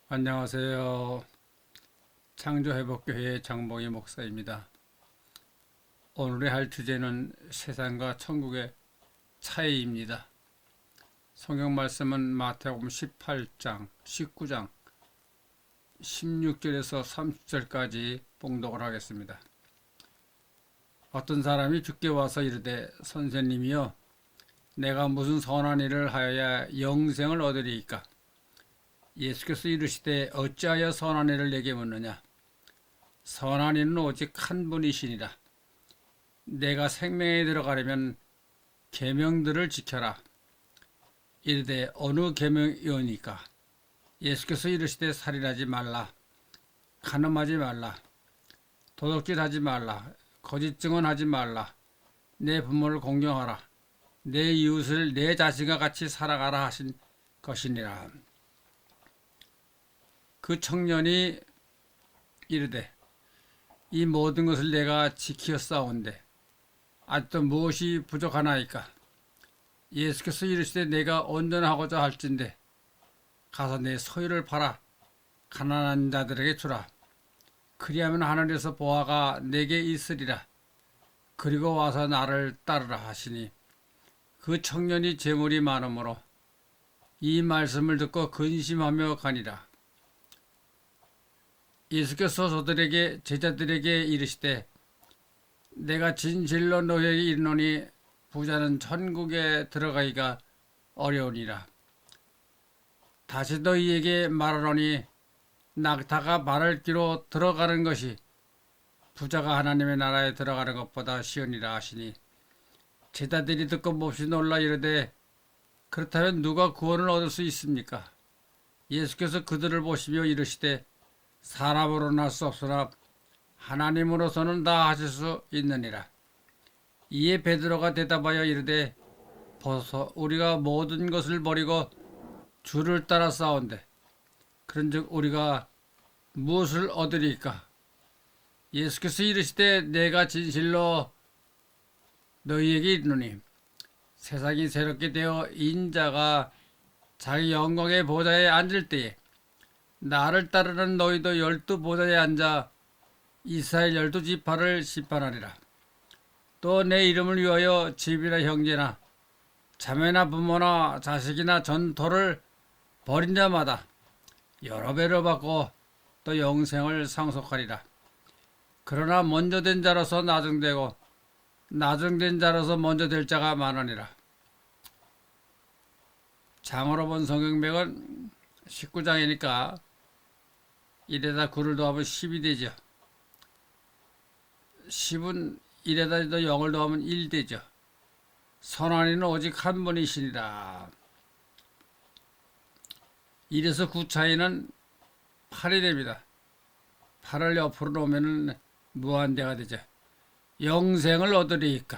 안녕하세요. 창조회복교회 장봉희 목사입니다. 오늘의 할 주제는 세상과 천국의 차이입니다. 성경 말씀은 마태복음 18장, 19장, 16절에서 30절까지 봉독을 하겠습니다. 어떤 사람이 주께 와서 이르되 선생님이여 내가 무슨 선한 일을 하여야 영생을 얻으리이까? 예수께서 이르시되 어찌하여 선한 일을 내게 묻느냐? 선한 이는 오직 한 분이시니라. 내가 생명에 들어가려면 계명들을 지켜라. 이르되 어느 계명이오니까? 예수께서 이르시되 살인하지 말라, 간음하지 말라, 도둑질하지 말라, 거짓 증언하지 말라, 내 부모를 공경하라, 내 이웃을 내 자신과 같이 살아가라 하신 것이니라. 그 청년이 이르되 이 모든 것을 내가 지키었사온데 아직도 무엇이 부족하나이까? 예수께서 이르시되 내가 온전하고자 할진대 가서 내 소유를 팔아 가난한 자들에게 주라. 그리하면 하늘에서 보화가 내게 있으리라. 그리고 와서 나를 따르라 하시니 그 청년이 재물이 많으므로 이 말씀을 듣고 근심하며 가니라. 예수께서 제자들에게 이르시되 내가 진실로 너희에게 이르노니 부자는 천국에 들어가기가 어려우니라. 다시 너희에게 말하노니 낙타가 발을 끼로 들어가는 것이 부자가 하나님의 나라에 들어가는 것보다 쉬우니라 하시니 제자들이 듣고 몹시 놀라 이르되 그렇다면 누가 구원을 얻을 수 있습니까? 예수께서 그들을 보시며 이르시되 사람으로는 할 수 없으나 하나님으로서는 다 하실 수 있느니라. 이에 베드로가 대답하여 이르되 보소서 우리가 모든 것을 버리고 주를 따라 싸운대 그런즉 우리가 무엇을 얻으리까? 예수께서 이르시되 내가 진실로 너희에게 이르노니 세상이 새롭게 되어 인자가 자기 영광의 보좌에 앉을 때에 나를 따르는 너희도 12보좌에 앉아 이스라엘 12지파를 심판하리라. 또 내 이름을 위하여 집이나 형제나 자매나 부모나 자식이나 전토를 벌인 자마다 여러 배를 받고 또 영생을 상속하리라. 그러나 먼저 된 자로서 나중되고 나중된 자로서 먼저 될 자가 많으니라. 장으로 본 성경백은 19장이니까 1에다 9를 더하면 10이 되죠. 10은 1에다 0을 더하면 1 되죠. 선한 이는 오직 한 분이시니라. 1에서 9 차이는 8이 됩니다. 8을 옆으로 놓으면 무한대가 되죠. 영생을 얻으리이까.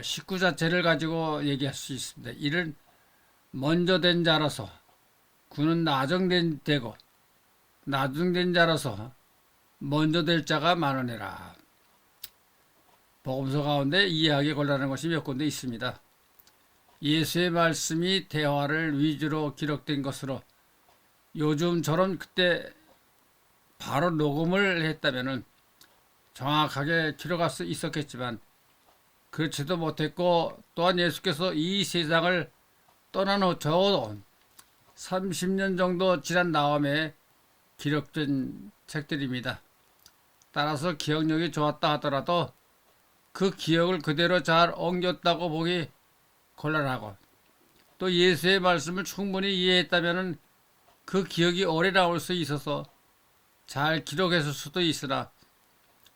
19 자체를 가지고 얘기할 수 있습니다. 1은 먼저 된 자로서 9는 나중된 자로서 먼저 될 자가 많으니라. 복음서 가운데 이해하기 곤란한 것이 몇 군데 있습니다. 예수의 말씀이 대화를 위주로 기록된 것으로 요즘처럼 그때 바로 녹음을 했다면 정확하게 기록할 수 있었겠지만 그렇지도 못했고 또한 예수께서 이 세상을 떠난 후 적어도 30년 정도 지난 다음에 기록된 책들입니다. 따라서 기억력이 좋았다 하더라도 그 기억을 그대로 잘 옮겼다고 보기 곤란하고 또 예수의 말씀을 충분히 이해했다면 그 기억이 오래 나올 수 있어서 잘 기록했을 수도 있으나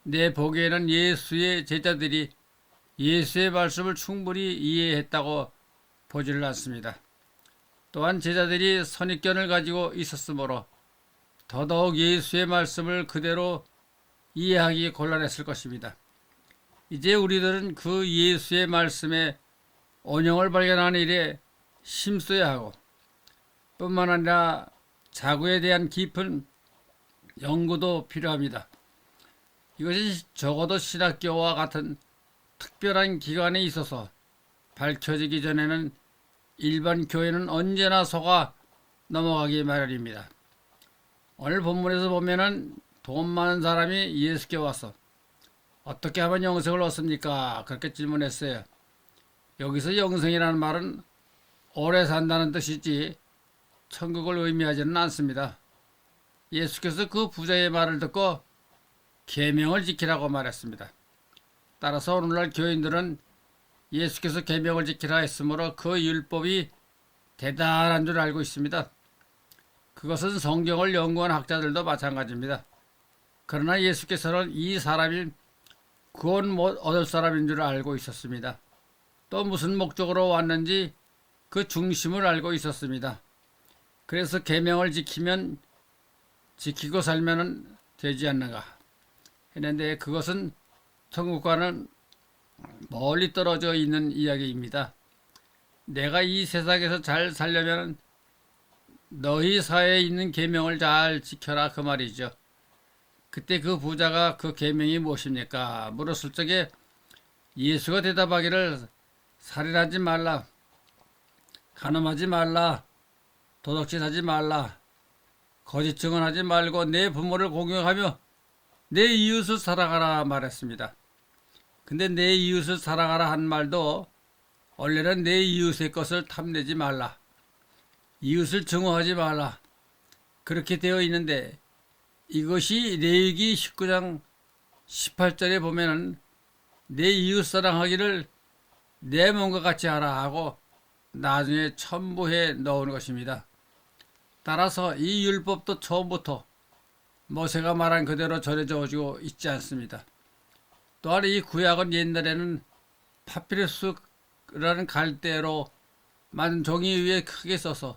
내 보기에는 예수의 제자들이 예수의 말씀을 충분히 이해했다고 보지를 않습니다. 또한 제자들이 선입견을 가지고 있었으므로 더더욱 예수의 말씀을 그대로 이해하기 곤란했을 것입니다. 이제 우리들은 그 예수의 말씀의 온영을 발견하는 일에 힘써야 하고 뿐만 아니라 자구에 대한 깊은 연구도 필요합니다. 이것이 적어도 신학교와 같은 특별한 기관에 있어서 밝혀지기 전에는 일반 교회는 언제나 속아 넘어가기 마련입니다. 오늘 본문에서 보면은 돈 많은 사람이 예수께 와서 어떻게 하면 영생을 얻습니까? 그렇게 질문했어요. 여기서 영생이라는 말은 오래 산다는 뜻이지 천국을 의미하지는 않습니다. 예수께서 그 부자의 말을 듣고 계명을 지키라고 말했습니다. 따라서 오늘날 교인들은 예수께서 계명을 지키라 했으므로 그 율법이 대단한 줄 알고 있습니다. 그것은 성경을 연구한 학자들도 마찬가지입니다. 그러나 예수께서는 이 사람이 구원 못 얻을 사람인 줄 알고 있었습니다. 또 무슨 목적으로 왔는지 그 중심을 알고 있었습니다. 그래서 계명을 지키고 살면 되지 않는가 했는데 그것은 천국과는 멀리 떨어져 있는 이야기입니다. 내가 이 세상에서 잘 살려면 너희 사회에 있는 계명을 잘 지켜라 그 말이죠. 그때 그 부자가 그 계명이 무엇입니까? 물었을 적에 예수가 대답하기를 살인하지 말라, 간음하지 말라, 도둑질하지 말라, 거짓 증언하지 말고 내 부모를 공경하며 내 이웃을 사랑하라 말했습니다. 근데 내 이웃을 사랑하라 한 말도 원래는 내 이웃의 것을 탐내지 말라, 이웃을 증오하지 말라 그렇게 되어 있는데 이것이 레위기 19장 18절에 보면은 내 이웃 사랑하기를 내 몸과 같이 하라 하고 나중에 첨부해 넣은 것입니다. 따라서 이 율법도 처음부터 모세가 말한 그대로 전해져 오고 있지 않습니다. 또한 이 구약은 옛날에는 파피루스라는 갈대로 만든 종이 위에 크게 써서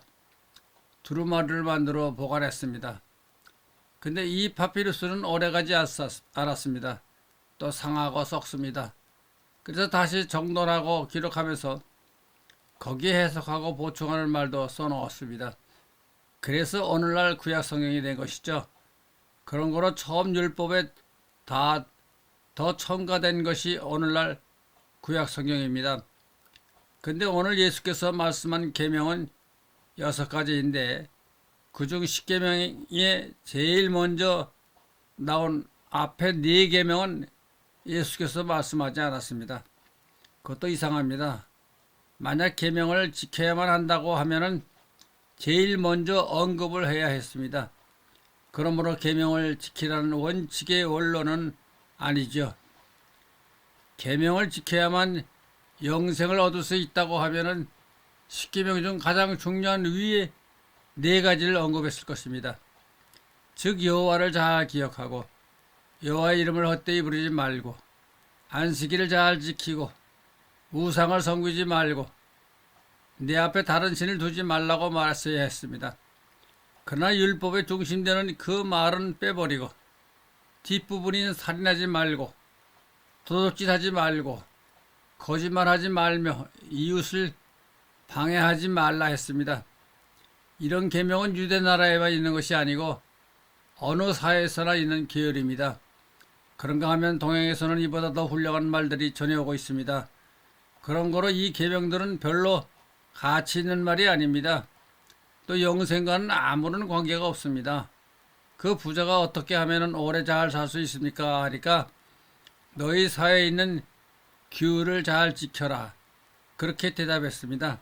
두루마리를 만들어 보관했습니다. 근데 이 파피루스는 오래가지 않았습니다. 또 상하고 썩습니다. 그래서 다시 정돈하고 기록하면서 거기에 해석하고 보충하는 말도 써놓았습니다. 그래서 오늘날 구약 성경이 된 것이죠. 그런 거로 처음 율법에 다 더 첨가된 것이 오늘날 구약 성경입니다. 근데 오늘 예수께서 말씀한 계명은 6가지인데 그중 10계명에 제일 먼저 나온 앞에 4계명은 예수께서 말씀하지 않았습니다. 그것도 이상합니다. 만약 계명을 지켜야만 한다고 하면은 제일 먼저 언급을 해야 했습니다. 그러므로 계명을 지키라는 원칙의 원론은 아니죠. 계명을 지켜야만 영생을 얻을 수 있다고 하면은 10계명 중 가장 중요한 위에 4가지를 언급했을 것입니다. 즉 여호와를 잘 기억하고 여호와의 이름을 헛되이 부르지 말고 안식일을 잘 지키고 우상을 섬기지 말고 내 앞에 다른 신을 두지 말라고 말했어야 했습니다. 그러나 율법의 중심되는 그 말은 빼버리고 뒷부분인 살인하지 말고 도둑질하지 말고 거짓말하지 말며 이웃을 방해하지 말라 했습니다. 이런 계명은 유대 나라에만 있는 것이 아니고 어느 사회에서나 있는 계율입니다. 그런가 하면 동양에서는 이보다 더 훌륭한 말들이 전해오고 있습니다. 그런 거로 이 계명들은 별로 가치 있는 말이 아닙니다. 또 영생과는 아무런 관계가 없습니다. 그 부자가 어떻게 하면 오래 잘 살 수 있습니까? 하니까 너희 사회에 있는 규율을 잘 지켜라. 그렇게 대답했습니다.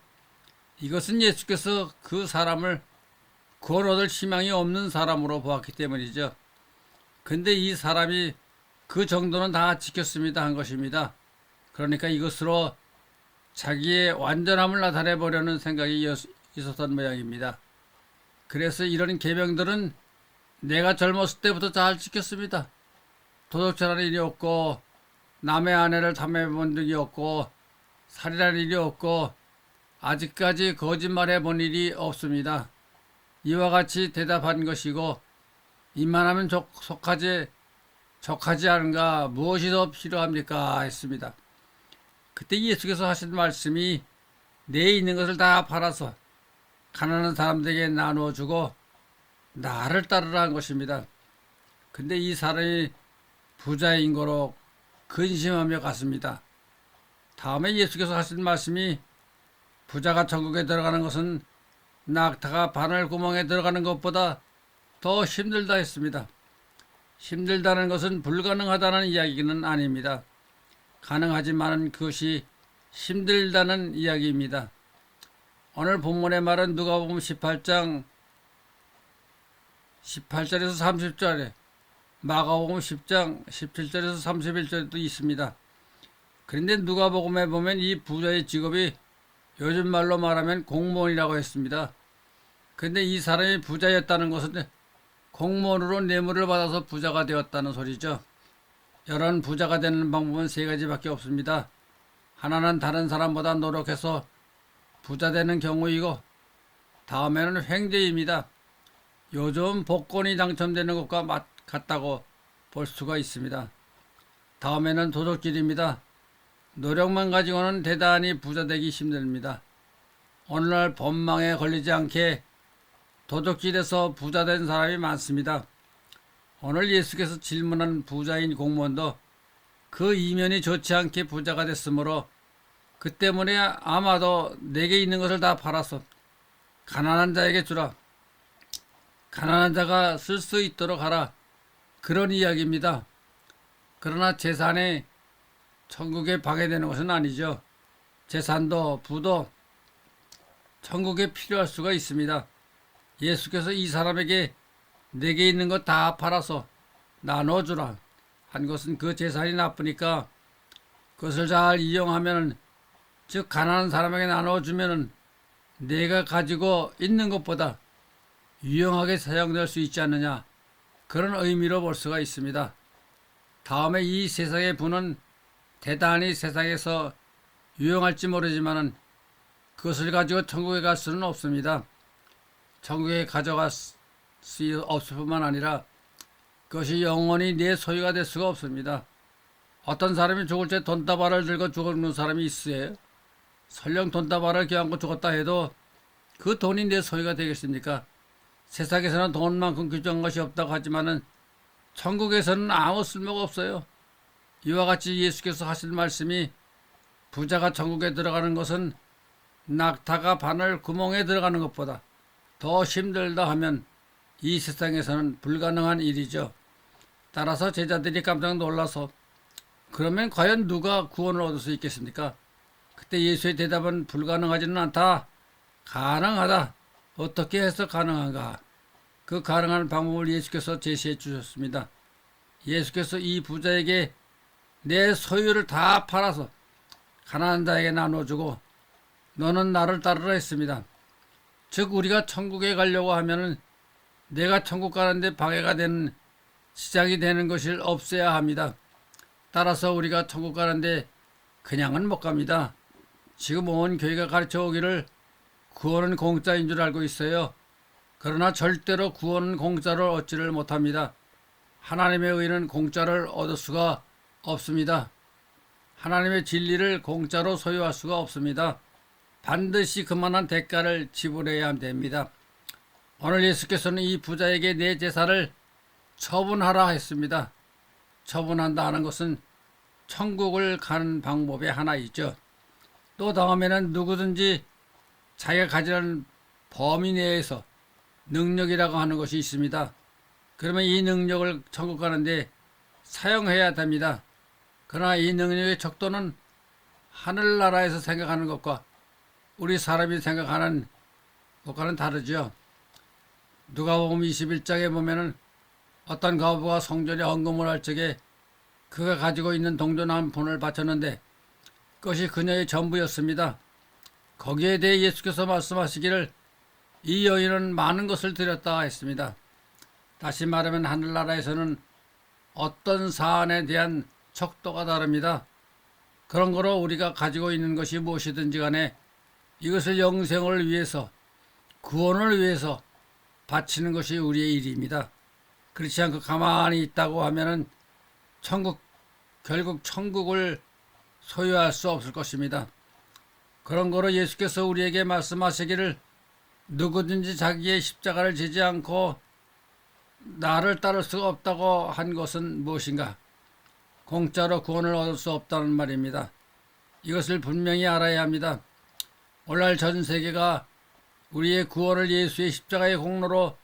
이것은 예수께서 그 사람을 구원 얻을 희망이 없는 사람으로 보았기 때문이죠. 근데 이 사람이 그 정도는 다 지켰습니다 한 것입니다. 그러니까 이것으로 자기의 완전함을 나타내 보려는 생각이 있었던 모양입니다. 그래서 이런 계명들은 내가 젊었을 때부터 잘 지켰습니다. 도둑질하는 일이 없고 남의 아내를 탐해 본 적이 없고 살인하는 일이 없고 아직까지 거짓말해 본 일이 없습니다. 이와 같이 대답한 것이고 이만하면 족하지 않은가 무엇이 더 필요합니까 했습니다. 그때 예수께서 하신 말씀이 내 있는 것을 다 팔아서 가난한 사람들에게 나누어 주고 나를 따르라 한 것입니다. 근데 이 사람이 부자인 거로 근심하며 갔습니다. 다음에 예수께서 하신 말씀이 부자가 천국에 들어가는 것은 낙타가 바늘 구멍에 들어가는 것보다 더 힘들다 했습니다. 힘들다는 것은 불가능하다는 이야기는 아닙니다. 가능하지만은 그것이 힘들다는 이야기입니다. 오늘 본문의 말은 누가복음 18장 18절에서 30절에 마가복음 10장 17절에서 31절에도 있습니다. 그런데 누가복음에 보면 이 부자의 직업이 요즘 말로 말하면 공무원이라고 했습니다. 그런데 이 사람이 부자였다는 것은 공무원으로 뇌물을 받아서 부자가 되었다는 소리죠. 이런 부자가 되는 방법은 세 가지밖에 없습니다. 하나는 다른 사람보다 노력해서 부자 되는 경우이고, 다음에는 횡재입니다. 요즘 복권이 당첨되는 것과 같다고 볼 수가 있습니다. 다음에는 도적질입니다. 노력만 가지고는 대단히 부자 되기 힘듭니다. 오늘날 법망에 걸리지 않게 도적질에서 부자 된 사람이 많습니다. 오늘 예수께서 질문한 부자인 공무원도 그 이면이 좋지 않게 부자가 됐으므로 그 때문에 아마도 내게 있는 것을 다 팔아서 가난한 자에게 주라. 가난한 자가 쓸 수 있도록 하라. 그런 이야기입니다. 그러나 재산이 천국에 방해되는 것은 아니죠. 재산도 부도 천국에 필요할 수가 있습니다. 예수께서 이 사람에게 내게 있는 것 다 팔아서 나눠주라 한 것은 그 재산이 나쁘니까 그것을 잘 이용하면, 즉 가난한 사람에게 나눠주면 내가 가지고 있는 것보다 유용하게 사용될 수 있지 않느냐, 그런 의미로 볼 수가 있습니다. 다음에 이 세상의 부는 대단히 세상에서 유용할지 모르지만 그것을 가지고 천국에 갈 수는 없습니다. 천국에 가져갈 수 없을 뿐만 아니라 그것이 영원히 내 소유가 될 수가 없습니다. 어떤 사람이 죽을 때 돈다발을 들고 죽는 사람이 있어요. 설령 돈다발을 껴안고 죽었다 해도 그 돈이 내 소유가 되겠습니까? 세상에서는 돈만큼 귀중한 것이 없다고 하지만은 천국에서는 아무 쓸모가 없어요. 이와 같이 예수께서 하신 말씀이 부자가 천국에 들어가는 것은 낙타가 바늘 구멍에 들어가는 것보다 더 힘들다 하면 이 세상에서는 불가능한 일이죠. 따라서 제자들이 깜짝 놀라서 그러면 과연 누가 구원을 얻을 수 있겠습니까? 그때 예수의 대답은 불가능하지는 않다. 가능하다. 어떻게 해서 가능한가? 그 가능한 방법을 예수께서 제시해 주셨습니다. 예수께서 이 부자에게 내 소유를 다 팔아서 가난한 자에게 나눠주고 너는 나를 따르라 했습니다. 즉 우리가 천국에 가려고 하면은 내가 천국 가는데 방해가 되는 시작이 되는 것을 없애야 합니다. 따라서 우리가 천국 가는데 그냥은 못 갑니다. 지금 온 교회가 가르쳐 오기를 구원은 공짜인 줄 알고 있어요. 그러나 절대로 구원은 공짜로 얻지를 못합니다. 하나님의 의는 공짜를 얻을 수가 없습니다. 하나님의 진리를 공짜로 소유할 수가 없습니다. 반드시 그만한 대가를 지불해야 됩니다. 오늘 예수께서는 이 부자에게 내 재산을 처분하라 했습니다. 처분한다 하는 것은 천국을 가는 방법의 하나이죠. 또 다음에는 누구든지 자기가 가지는 범위 내에서 능력이라고 하는 것이 있습니다. 그러면 이 능력을 천국 가는데 사용해야 됩니다. 그러나 이 능력의 척도는 하늘나라에서 생각하는 것과 우리 사람이 생각하는 것과는 다르죠. 누가복음 21장에 보면은 어떤 과부가 성전에 헌금을 할 적에 그가 가지고 있는 동전 한 푼을 바쳤는데 그것이 그녀의 전부였습니다. 거기에 대해 예수께서 말씀하시기를 이 여인은 많은 것을 드렸다 했습니다. 다시 말하면 하늘나라에서는 어떤 사안에 대한 척도가 다릅니다. 그런 거로 우리가 가지고 있는 것이 무엇이든지 간에 이것을 영생을 위해서, 구원을 위해서 바치는 것이 우리의 일입니다. 그렇지 않고 가만히 있다고 하면은 결국 천국을 소유할 수 없을 것입니다. 그런 거로 예수께서 우리에게 말씀하시기를 누구든지 자기의 십자가를 지지 않고 나를 따를 수가 없다고 한 것은 무엇인가? 공짜로 구원을 얻을 수 없다는 말입니다. 이것을 분명히 알아야 합니다. 오늘날 전 세계가 우리의 구원을 예수의 십자가의 공로로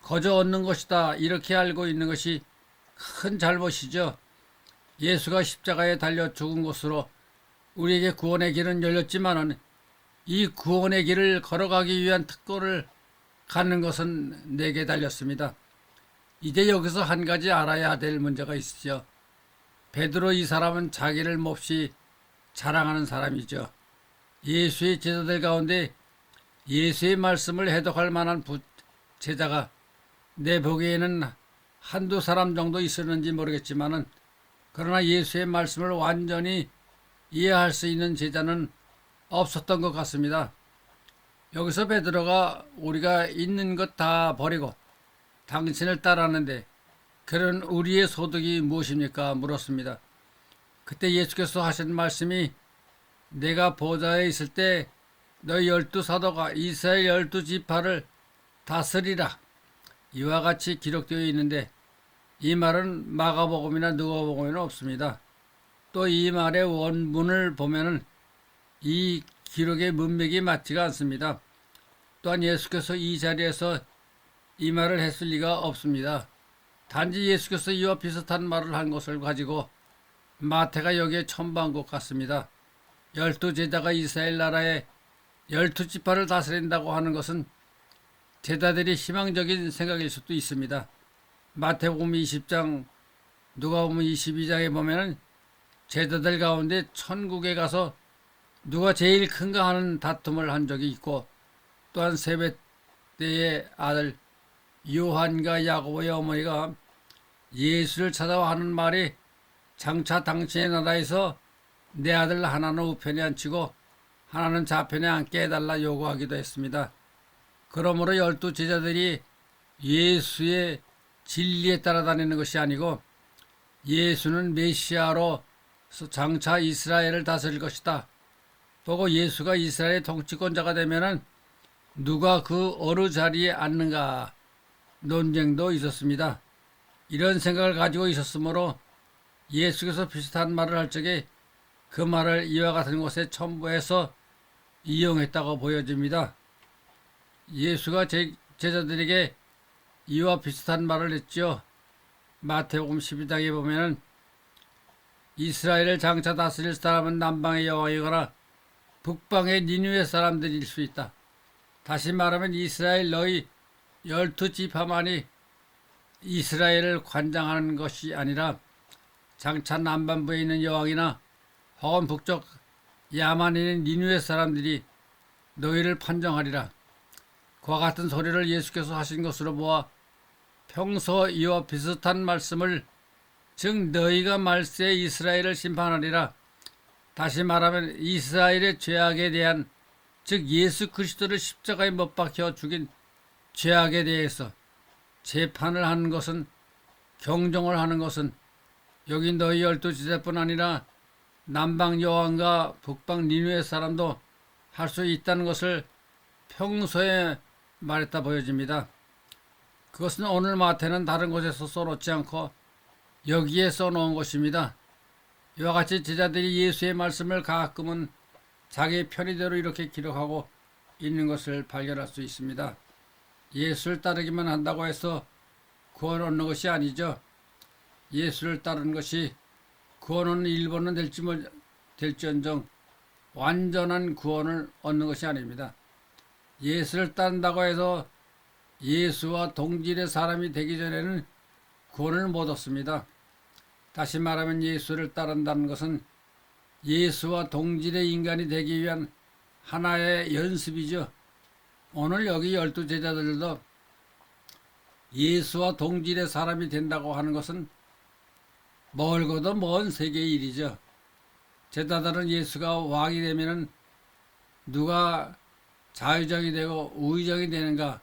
거저 얻는 것이다. 이렇게 알고 있는 것이 큰 잘못이죠. 예수가 십자가에 달려 죽은 것으로 우리에게 구원의 길은 열렸지만은 이 구원의 길을 걸어가기 위한 특권을 갖는 것은 내게 달렸습니다. 이제 여기서 한 가지 알아야 될 문제가 있으죠. 베드로 이 사람은 자기를 몹시 자랑하는 사람이죠. 예수의 제자들 가운데 예수의 말씀을 해독할 만한 제자가 내 보기에는 한두 사람 정도 있었는지 모르겠지만은 그러나 예수의 말씀을 완전히 이해할 수 있는 제자는 없었던 것 같습니다. 여기서 베드로가 우리가 있는 것 다 버리고 당신을 따르는데 그런 우리의 소득이 무엇입니까? 물었습니다. 그때 예수께서 하신 말씀이 내가 보좌에 있을 때 너희 12사도가 이스라엘 12지파를 다스리라. 이와 같이 기록되어 있는데 이 말은 마가복음이나 누가복음에는 없습니다. 또 이 말의 원문을 보면은 이 기록의 문맥이 맞지가 않습니다. 또한 예수께서 이 자리에서 이 말을 했을 리가 없습니다. 단지 예수께서 이와 비슷한 말을 한 것을 가지고 마태가 여기에 첨부한 것 같습니다. 12제자가 이스라엘 나라의 12지파를 다스린다고 하는 것은 제자들이 희망적인 생각일 수도 있습니다. 마태복음 20장, 누가복음 22장에 보면은 제자들 가운데 천국에 가서 누가 제일 큰가 하는 다툼을 한 적이 있고 또한 세베대의 아들 요한과 야고보의 어머니가 예수를 찾아와 하는 말이 장차 당신의 나라에서 내 아들 하나는 우편에 앉히고 하나는 좌편에 앉게 해달라 요구하기도 했습니다. 그러므로 12제자들이 예수의 진리에 따라다니는 것이 아니고 예수는 메시아로 장차 이스라엘을 다스릴 것이다. 보고 예수가 이스라엘의 통치권자가 되면은 누가 그 어느 자리에 앉는가 논쟁도 있었습니다. 이런 생각을 가지고 있었으므로 예수께서 비슷한 말을 할 적에 그 말을 이와 같은 곳에 첨부해서 이용했다고 보여집니다. 예수가 제자들에게 이와 비슷한 말을 했죠. 마태복음 12장에 보면은 이스라엘을 장차 다스릴 사람은 남방의 여왕이거나 북방의 니느웨 사람들일 수 있다. 다시 말하면 이스라엘 너희 12지파만이 이스라엘을 관장하는 것이 아니라 장차 남반부에 있는 여왕이나 혹은 북쪽 야만에 있는 니느웨 사람들이 너희를 판정하리라. 그와 같은 소리를 예수께서 하신 것으로 보아 평소 이와 비슷한 말씀을 즉 너희가 말세에 이스라엘을 심판하리라. 다시 말하면 이스라엘의 죄악에 대한 즉 예수 그리스도를 십자가에 못 박혀 죽인 죄악에 대해서 재판을 하는 것은 경종을 하는 것은 여기 너희 12제자뿐 아니라 남방 여왕과 북방 니느웨 사람도 할 수 있다는 것을 평소에 말했다 보여집니다. 그것은 오늘 마태는 다른 곳에서 써놓지 않고 여기에 써놓은 것입니다. 이와 같이 제자들이 예수의 말씀을 가끔은 자기 편의대로 이렇게 기록하고 있는 것을 발견할 수 있습니다. 예수를 따르기만 한다고 해서 구원을 얻는 것이 아니죠. 예수를 따르는 것이 구원은 일부는 될지언정 완전한 구원을 얻는 것이 아닙니다. 예수를 따른다고 해서 예수와 동질의 사람이 되기 전에는 구원을 못 얻습니다. 다시 말하면 예수를 따른다는 것은 예수와 동질의 인간이 되기 위한 하나의 연습이죠. 오늘 여기 12제자들도 예수와 동질의 사람이 된다고 하는 것은 멀고도 먼 세계의 일이죠. 제자들은 예수가 왕이 되면은 누가 자유정이 되고 우의정이 되는가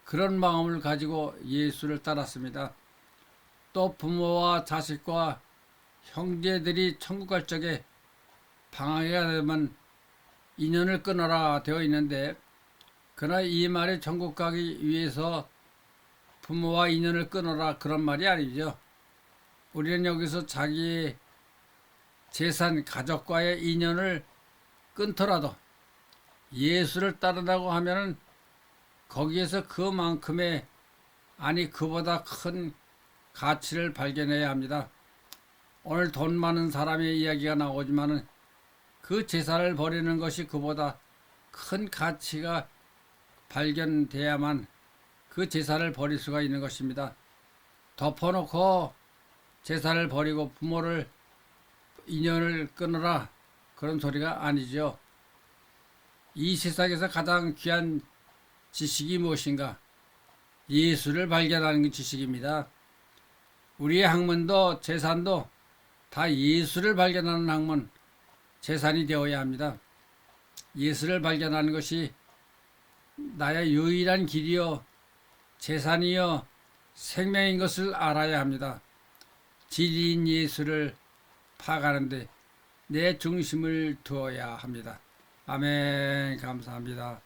그런 마음을 가지고 예수를 따랐습니다. 또 부모와 자식과 형제들이 천국 갈 적에 방황해야 되면 인연을 끊어라 되어 있는데 그러나 이 말이 천국 가기 위해서 부모와 인연을 끊어라 그런 말이 아니죠. 우리는 여기서 자기의 재산, 가족과의 인연을 끊더라도 예수를 따르다고 하면은 거기에서 그만큼의 아니 그보다 큰 가치를 발견해야 합니다. 오늘 돈 많은 사람의 이야기가 나오지만은 그 재산을 버리는 것이 그보다 큰 가치가 발견돼야만 그 재산을 버릴 수가 있는 것입니다. 덮어놓고 재산을 버리고 부모를 인연을 끊어라 그런 소리가 아니죠. 이 세상에서 가장 귀한 지식이 무엇인가? 예수를 발견하는 지식입니다. 우리의 학문도 재산도 다 예수를 발견하는 학문, 재산이 되어야 합니다. 예수를 발견하는 것이 나의 유일한 길이요, 재산이요, 생명인 것을 알아야 합니다. 진리인 예수를 파악하는데 내 중심을 두어야 합니다. 아멘. 감사합니다.